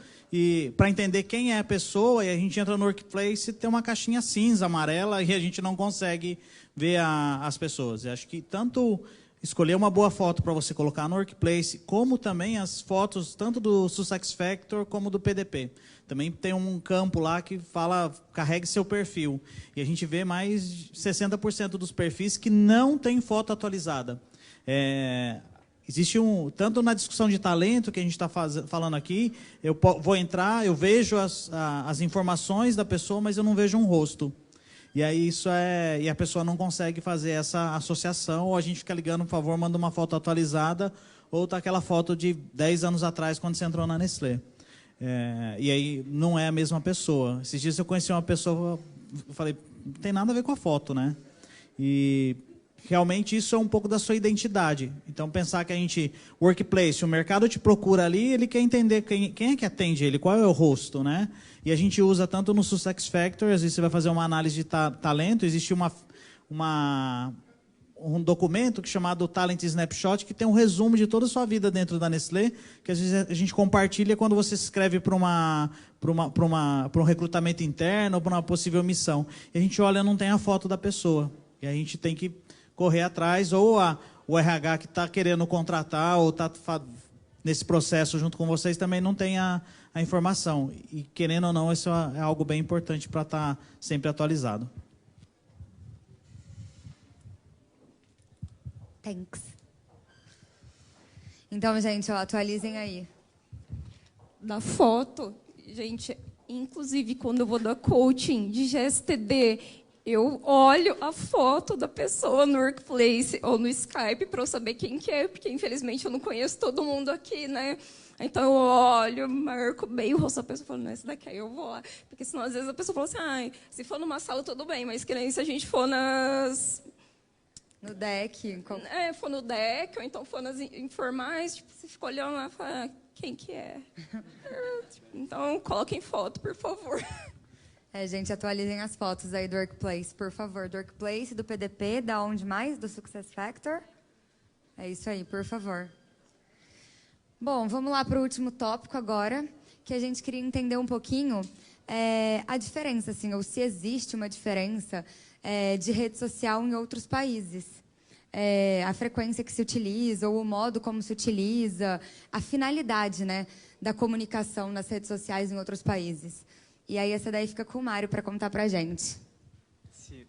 para entender quem é a pessoa, e a gente entra no Workplace e tem uma caixinha cinza, amarela, e a gente não consegue ver as pessoas. Eu acho que tanto escolher uma boa foto para você colocar no Workplace, como também as fotos tanto do SuccessFactors como do PDP. Também tem um campo lá que fala, carregue seu perfil. E a gente vê mais de 60% dos perfis que não tem foto atualizada. Existe tanto na discussão de talento que a gente está falando aqui, eu vou entrar, eu vejo as informações da pessoa, mas eu não vejo um rosto. E aí e a pessoa não consegue fazer essa associação, ou a gente fica ligando, por favor, manda uma foto atualizada, ou tá aquela foto de 10 anos atrás, quando você entrou na Nestlé. E aí não é a mesma pessoa. Esses dias eu conheci uma pessoa, eu falei, não tem nada a ver com a foto, né? E realmente isso é um pouco da sua identidade. Então pensar que a gente, workplace, o mercado te procura ali, ele quer entender quem é que atende ele, qual é o rosto, né? E a gente usa tanto no Success Factor, às vezes você vai fazer uma análise de talento, existe um documento chamado Talent Snapshot, que tem um resumo de toda a sua vida dentro da Nestlé, que às vezes a gente compartilha quando você se inscreve para um recrutamento interno ou para uma possível missão. E a gente olha, não tem a foto da pessoa. E a gente tem que correr atrás, ou o RH que está querendo contratar, ou está nesse processo junto com vocês, também não tem a informação. E querendo ou não, isso é algo bem importante para estar sempre atualizado. Thanks. Então, gente, atualizem aí. Da foto, gente, inclusive quando eu vou dar coaching de GSTD, eu olho a foto da pessoa no Workplace ou no Skype para eu saber quem que é, porque infelizmente eu não conheço todo mundo aqui, né? Então eu olho, marco bem o rosto da pessoa e falo, não, esse daqui aí eu vou lá. Porque senão às vezes a pessoa fala assim, se for numa sala tudo bem, mas que nem se a gente for no deck. For no deck, ou então for nas informais, tipo, você fica olhando lá e fala, quem que é? Então, coloquem foto, por favor. Gente, atualizem as fotos aí do Workplace, por favor. Do Workplace, do PDP, da onde mais? Do Success Factor. É isso aí, por favor. Bom, vamos lá para o último tópico agora, que a gente queria entender um pouquinho a diferença, assim, ou se existe uma diferença de rede social em outros países. A frequência que se utiliza, ou o modo como se utiliza, a finalidade, né, da comunicação nas redes sociais em outros países. E aí essa daí fica com o Mário para contar para a gente. Sí.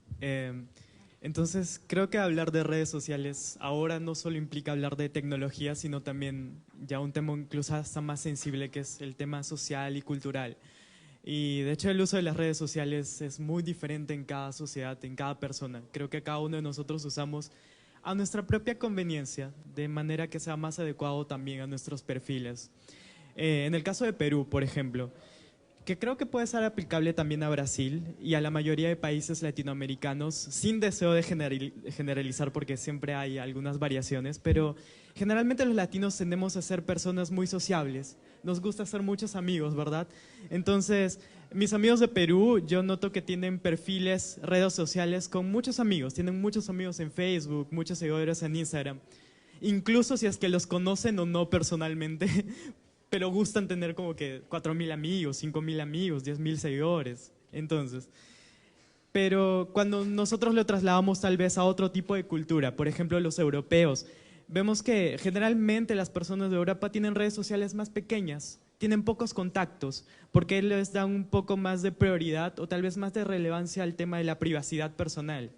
Entonces, creo que hablar de redes sociales ahora no solo implica hablar de tecnología, sino también ya un tema incluso hasta más sensible, que es el tema social y cultural. Y de hecho el uso de las redes sociales es muy diferente en cada sociedad, en cada persona. Creo que cada uno de nosotros usamos a nuestra propia conveniencia, de manera que sea más adecuado también a nuestros perfiles. En el caso de Perú, por ejemplo, que creo que puede ser aplicable también a Brasil y a la mayoría de países latinoamericanos, sin deseo de generalizar porque siempre hay algunas variaciones, pero generalmente los latinos tendemos a ser personas muy sociables, nos gusta hacer muchos amigos, ¿verdad? Entonces, mis amigos de Perú, yo noto que tienen perfiles, redes sociales con muchos amigos, tienen muchos amigos en Facebook, muchos seguidores en Instagram, incluso si es que los conocen o no personalmente, pero gustan tener como que 4.000 amigos, 5.000 amigos, 10.000 seguidores. Entonces, pero cuando nosotros lo trasladamos tal vez a otro tipo de cultura, por ejemplo los europeos, vemos que generalmente las personas de Europa tienen redes sociales más pequeñas, tienen pocos contactos, porque les dan un poco más de prioridad o tal vez más de relevancia al tema de la privacidad personal.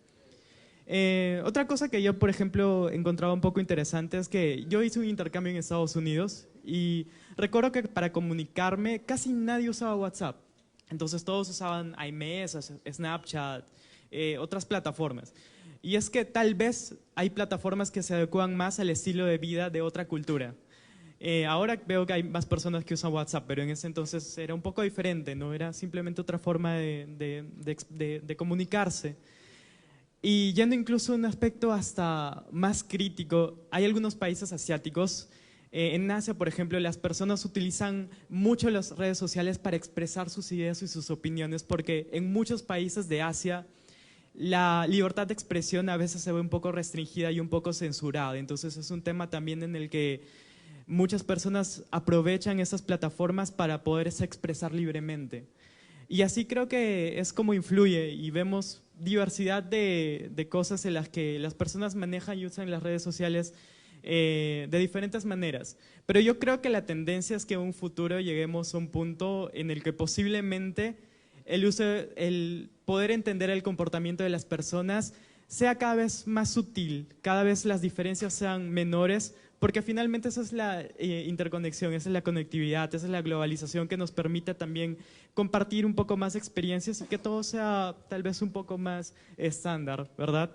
Otra cosa que yo, por ejemplo, encontraba un poco interesante es que yo hice un intercambio en Estados Unidos y recuerdo que para comunicarme casi nadie usaba WhatsApp. Entonces todos usaban iMessage, Snapchat, otras plataformas. Y es que tal vez hay plataformas que se adecuan más al estilo de vida de otra cultura. Ahora veo que hay más personas que usan WhatsApp, pero en ese entonces era un poco diferente, ¿no? Era simplemente otra forma de comunicarse. Y yendo incluso a un aspecto hasta más crítico, hay algunos países asiáticos, en Asia, por ejemplo, las personas utilizan mucho las redes sociales para expresar sus ideas y sus opiniones, porque en muchos países de Asia la libertad de expresión a veces se ve un poco restringida y un poco censurada. Entonces es un tema también en el que muchas personas aprovechan esas plataformas para poderse expresar libremente. Y así creo que es como influye y vemos diversidad de cosas en las que las personas manejan y usan las redes sociales de diferentes maneras. Pero yo creo que la tendencia es que en un futuro lleguemos a un punto en el que posiblemente el poder entender el comportamiento de las personas sea cada vez más sutil, cada vez las diferencias sean menores, porque finalmente esa es la interconexión, esa es la conectividad, esa es la globalización que nos permite también compartir un poco más experiencias y que todo sea tal vez un poco más estándar, ¿verdad?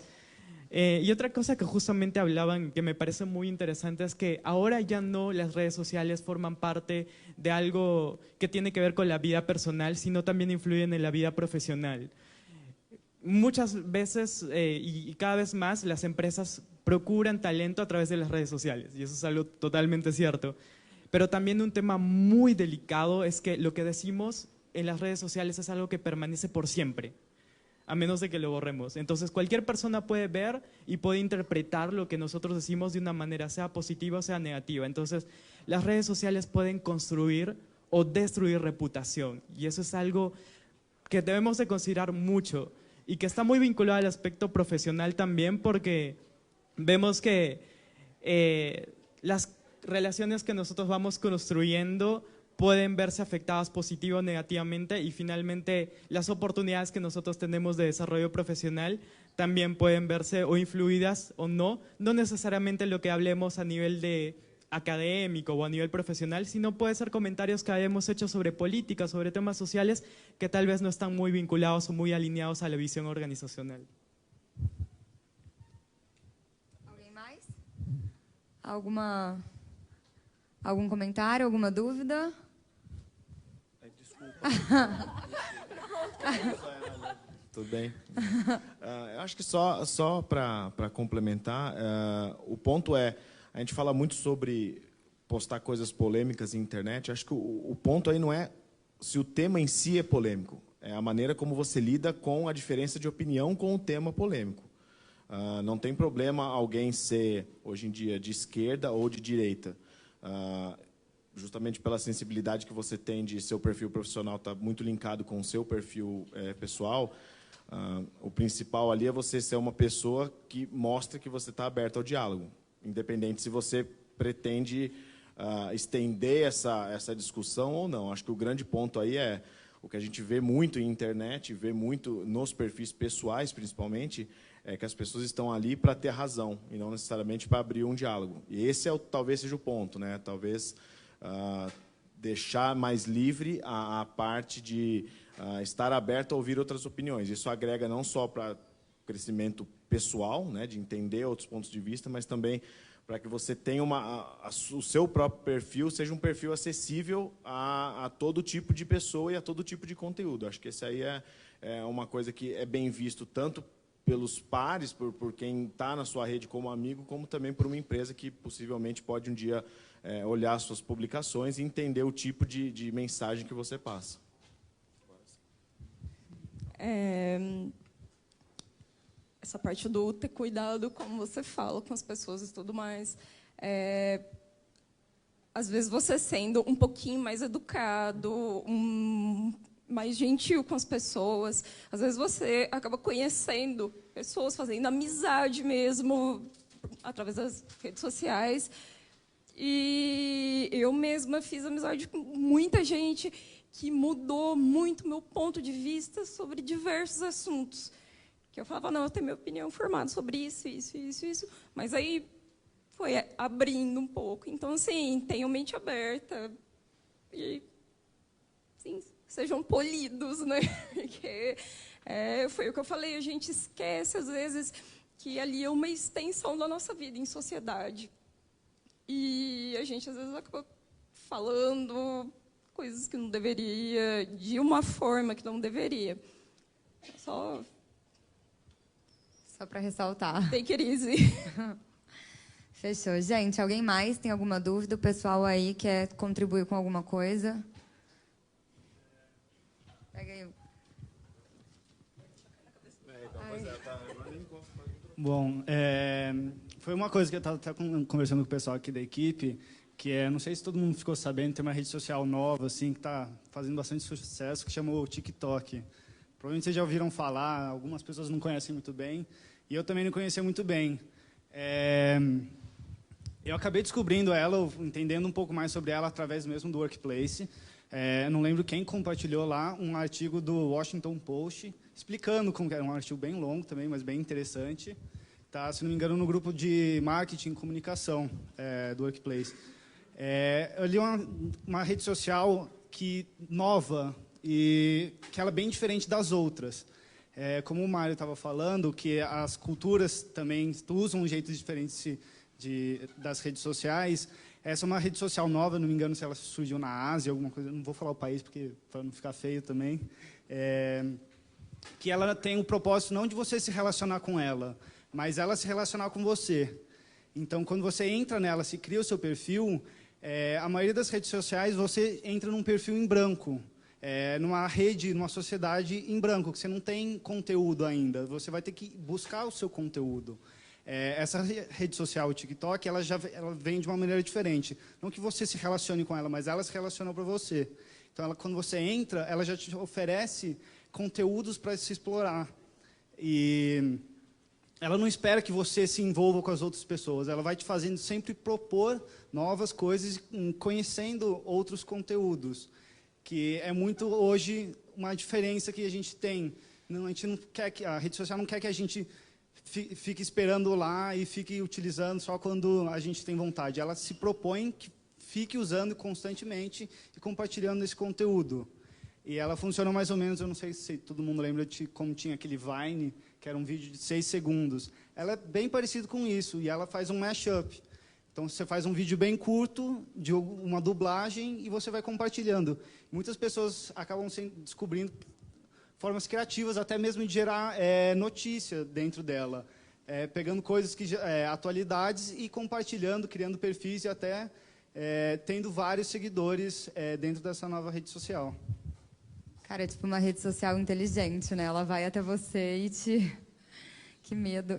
Y otra cosa que justamente hablaban, que me parece muy interesante, es que ahora ya no las redes sociales forman parte de algo que tiene que ver con la vida personal, sino también influyen en la vida profesional. Muchas veces y cada vez más las empresas procuran talento a través de las redes sociales, y eso es algo totalmente cierto. Pero también un tema muy delicado es que lo que decimos en las redes sociales es algo que permanece por siempre, a menos de que lo borremos. Entonces cualquier persona puede ver y puede interpretar lo que nosotros decimos de una manera sea positiva o sea negativa. Entonces las redes sociales pueden construir o destruir reputación, y eso es algo que debemos de considerar mucho y que está muy vinculado al aspecto profesional también, porque vemos que las relaciones que nosotros vamos construyendo pueden verse afectadas positiva o negativamente, y finalmente las oportunidades que nosotros tenemos de desarrollo profesional también pueden verse o influidas o no necesariamente lo que hablemos a nivel de académico o a nivel profesional, sino puede ser comentarios que hayamos hecho sobre política, sobre temas sociales que tal vez no están muy vinculados o muy alineados a la visión organizacional. Alguém mais? Algum comentário, alguma dúvida? Tudo bem. Eu acho que só para complementar, o ponto é, a gente fala muito sobre postar coisas polêmicas na internet. Eu acho que o ponto aí não é se o tema em si é polêmico, é a maneira como você lida com a diferença de opinião com o tema polêmico. Não tem problema alguém ser, hoje em dia, de esquerda ou de direita. Justamente pela sensibilidade que você tem de seu perfil profissional estar muito linkado com o seu perfil pessoal, o principal ali é você ser uma pessoa que mostra que você está aberto ao diálogo, independente se você pretende estender essa discussão ou não. Acho que o grande ponto aí é o que a gente vê muito em internet, vê muito nos perfis pessoais, principalmente, é que as pessoas estão ali para ter razão e não necessariamente para abrir um diálogo. E esse talvez seja o ponto, né? Talvez deixar mais livre a parte de estar aberto a ouvir outras opiniões. Isso agrega não só para crescimento pessoal, né, de entender outros pontos de vista, mas também para que você tenha o seu próprio perfil seja um perfil acessível a todo tipo de pessoa e a todo tipo de conteúdo. Acho que esse aí é uma coisa que é bem visto tanto pelos pares, por quem está na sua rede como amigo, como também por uma empresa que possivelmente pode um dia olhar as suas publicações e entender o tipo de mensagem que você passa. Essa parte do ter cuidado como você fala com as pessoas e tudo mais. Às vezes você sendo um pouquinho mais educado, mais gentil com as pessoas, às vezes você acaba conhecendo pessoas, fazendo amizade mesmo, através das redes sociais. E eu mesma fiz amizade com muita gente que mudou muito meu ponto de vista sobre diversos assuntos. Que eu falava, não, eu tenho minha opinião formada sobre isso, mas aí foi abrindo um pouco. Então, assim, tenham mente aberta e, sim, sejam polidos, né? Porque foi o que eu falei, a gente esquece, às vezes, que ali é uma extensão da nossa vida em sociedade. E a gente, às vezes, acaba falando coisas que não deveria, de uma forma que não deveria. Só para ressaltar. Take it easy. Fechou. Gente, alguém mais tem alguma dúvida? O pessoal aí quer contribuir com alguma coisa? Pega aí. Bom, foi uma coisa que eu estava conversando com o pessoal aqui da equipe, que não sei se todo mundo ficou sabendo, tem uma rede social nova assim, que está fazendo bastante sucesso, que chama o TikTok. Provavelmente vocês já ouviram falar, algumas pessoas não conhecem muito bem, e eu também não conhecia muito bem. Eu acabei descobrindo ela, entendendo um pouco mais sobre ela através mesmo do Workplace. Não lembro quem compartilhou lá um artigo do Washington Post, explicando como era um artigo bem longo também, mas bem interessante. Tá, se não me engano, no grupo de marketing e comunicação do Workplace. Eu li uma rede social nova, e que ela é bem diferente das outras. Como o Mário estava falando, que as culturas também usam um jeito diferente das redes sociais. Essa é uma rede social nova, não me engano se ela surgiu na Ásia, alguma coisa, não vou falar o país porque para não ficar feio também. Que ela tem o propósito não de você se relacionar com ela, mas ela se relacionar com você. Então, quando você entra nela, se cria o seu perfil, a maioria das redes sociais você entra num perfil em branco. Numa rede, numa sociedade em branco, que você não tem conteúdo ainda. Você vai ter que buscar o seu conteúdo. Essa rede social, o TikTok, ela vem de uma maneira diferente. Não que você se relacione com ela, mas ela se relaciona para você. Então, quando você entra, ela já te oferece conteúdos para se explorar. E ela não espera que você se envolva com as outras pessoas. Ela vai te fazendo sempre propor novas coisas, conhecendo outros conteúdos. Que é muito, hoje, uma diferença que a gente tem. A gente não quer a rede social não quer que a gente fique esperando lá e fique utilizando só quando a gente tem vontade. Ela se propõe que fique usando constantemente e compartilhando esse conteúdo. E ela funciona mais ou menos, eu não sei se todo mundo lembra de como tinha aquele Vine, que era um vídeo de 6 segundos. Ela é bem parecida com isso, e ela faz um mashup. Então, você faz um vídeo bem curto, de uma dublagem, e você vai compartilhando. Muitas pessoas acabam descobrindo formas criativas, até mesmo de gerar notícia dentro dela. Pegando coisas, atualidades, e compartilhando, criando perfis, e até tendo vários seguidores dentro dessa nova rede social. Cara, é tipo uma rede social inteligente, né? Ela vai até você e te... Que medo.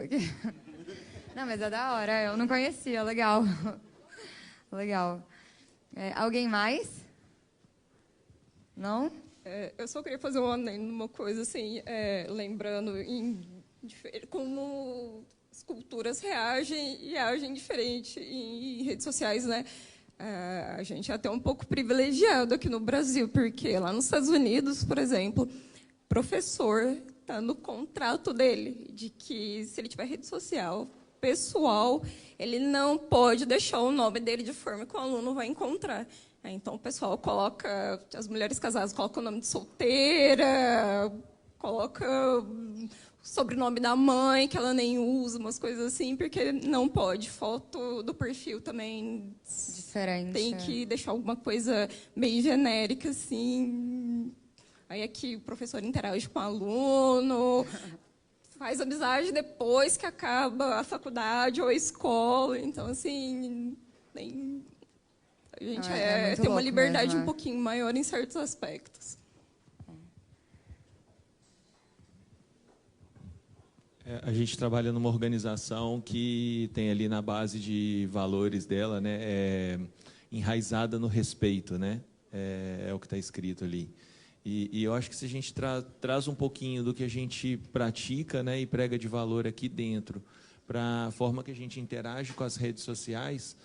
Não, mas é da hora. Eu não conhecia. Legal. Legal. Alguém mais? Não? Eu só queria fazer uma coisa, assim, lembrando como as culturas reagem e agem diferente em redes sociais, né? A gente é até um pouco privilegiado aqui no Brasil, porque lá nos Estados Unidos, por exemplo, professor está no contrato dele de que se ele tiver rede social pessoal, ele não pode deixar o nome dele de forma que o aluno vai encontrar. Então, o pessoal coloca, as mulheres casadas colocam o nome de solteira, coloca o sobrenome da mãe, que ela nem usa, umas coisas assim, porque não pode. Foto do perfil também diferente. Tem que deixar alguma coisa bem genérica, assim. Aí aqui o professor interage com o aluno, faz amizade depois que acaba a faculdade ou a escola. Então, assim, a gente tem uma liberdade mesmo, um pouquinho maior em certos aspectos. A gente trabalha numa organização que tem ali na base de valores dela, né, enraizada no respeito, né, é o que está escrito ali. E eu acho que se a gente traz um pouquinho do que a gente pratica, né, e prega de valor aqui dentro, para a forma que a gente interage com as redes sociais,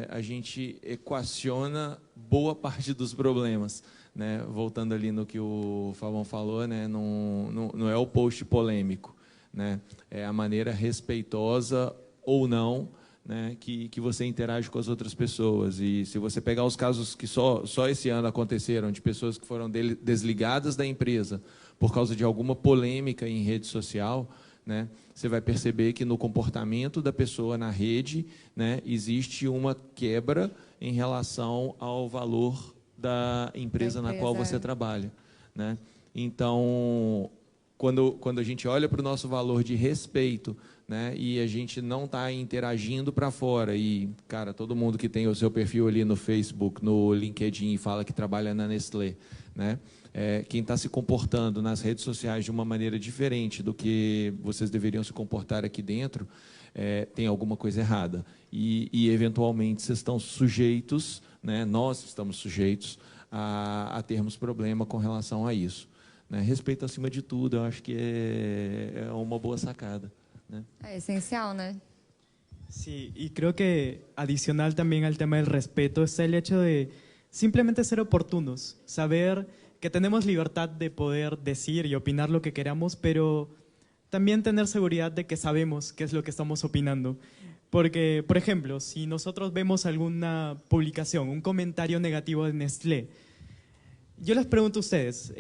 a gente equaciona boa parte dos problemas, né? Voltando ali no que o Fabão falou, né, não é o post polêmico, né? É a maneira respeitosa ou não, né, que você interage com as outras pessoas. E se você pegar os casos que só esse ano aconteceram, de pessoas que foram desligadas da empresa por causa de alguma polêmica em rede social, né, você vai perceber que no comportamento da pessoa na rede, né, existe uma quebra em relação ao valor da empresa na qual você trabalha, né? Então, quando a gente olha para o nosso valor de respeito, né, e a gente não está interagindo para fora, e, cara, todo mundo que tem o seu perfil ali no Facebook, no LinkedIn, e fala que trabalha na Nestlé, né, quem está se comportando nas redes sociais de uma maneira diferente do que vocês deveriam se comportar aqui dentro, tem alguma coisa errada. E eventualmente, vocês estão sujeitos, né, nós estamos sujeitos a termos problema com relação a isso. Né? Respeito acima de tudo, eu acho que é uma boa sacada. ¿no? Es esencial, ¿no? Sí, y creo que adicional también al tema del respeto es el hecho de simplemente ser oportunos, saber que tenemos libertad de poder decir y opinar lo que queramos, pero también tener seguridad de que sabemos qué es lo que estamos opinando. Porque, por ejemplo, si nosotros vemos alguna publicación, un comentario negativo de Nestlé, yo les pregunto a ustedes,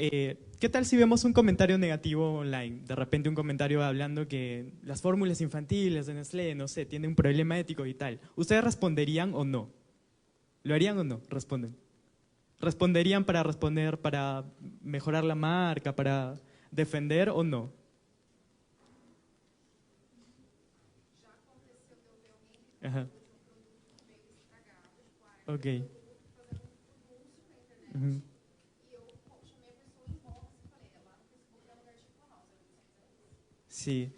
¿qué tal si vemos un comentario negativo online? De repente un comentario hablando que las fórmulas infantiles de Nestlé, no sé, tienen un problema ético y tal. ¿Ustedes responderían o no? ¿Lo harían o no? Responden. ¿Responderían para responder, para mejorar la marca, para defender o no? Ajá. Ok. Uhum. Sí.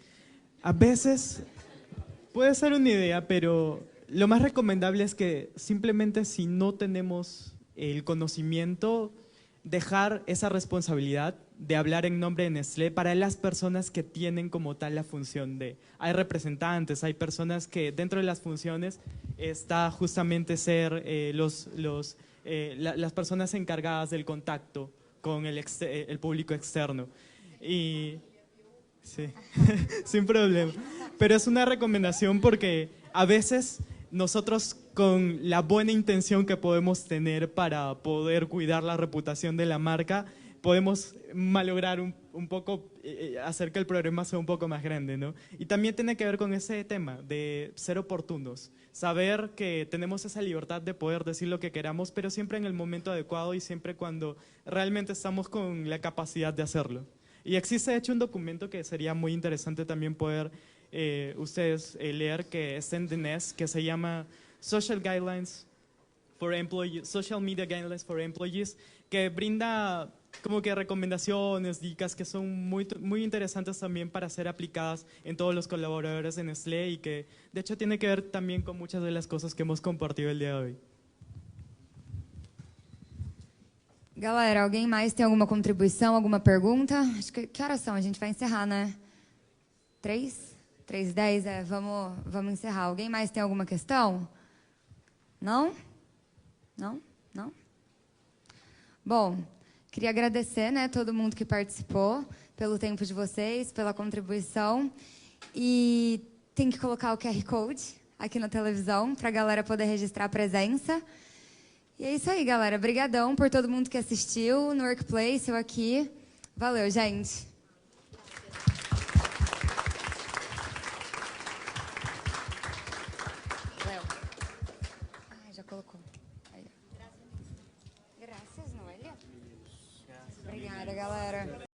A veces puede ser una idea, pero lo más recomendable es que simplemente si no tenemos el conocimiento, dejar esa responsabilidad de hablar en nombre de Nestlé para las personas que tienen como tal la función de… Hay representantes, hay personas que dentro de las funciones está justamente ser las personas encargadas del contacto con el público externo. Y sí, sin problema. Pero es una recomendación porque a veces nosotros con la buena intención que podemos tener para poder cuidar la reputación de la marca, podemos malograr un poco, hacer que el problema sea un poco más grande, ¿no? Y también tiene que ver con ese tema de ser oportunos, saber que tenemos esa libertad de poder decir lo que queramos, pero siempre en el momento adecuado y siempre cuando realmente estamos con la capacidad de hacerlo. Y existe de hecho un documento que sería muy interesante también poder ustedes leer, que es en DNES, que se llama Social Guidelines for Employees, Social Media Guidelines for Employees, que brinda como que recomendaciones, dicas que son muy interesantes también para ser aplicadas en todos los colaboradores de Nestlé y que de hecho tiene que ver también con muchas de las cosas que hemos compartido el día de hoy. Galera, alguém mais tem alguma contribuição, alguma pergunta? Acho que horas são? A gente vai encerrar, né? 3:10, vamos encerrar. Alguém mais tem alguma questão? Não? Não? Não? Bom, queria agradecer, né, todo mundo que participou, pelo tempo de vocês, pela contribuição. E tem que colocar o QR Code aqui na televisão para a galera poder registrar a presença. E é isso aí, galera. Obrigadão por todo mundo que assistiu no Workplace, eu aqui. Valeu, gente. Léo. Já colocou. Aí. Graças, Noelia. Obrigada, galera.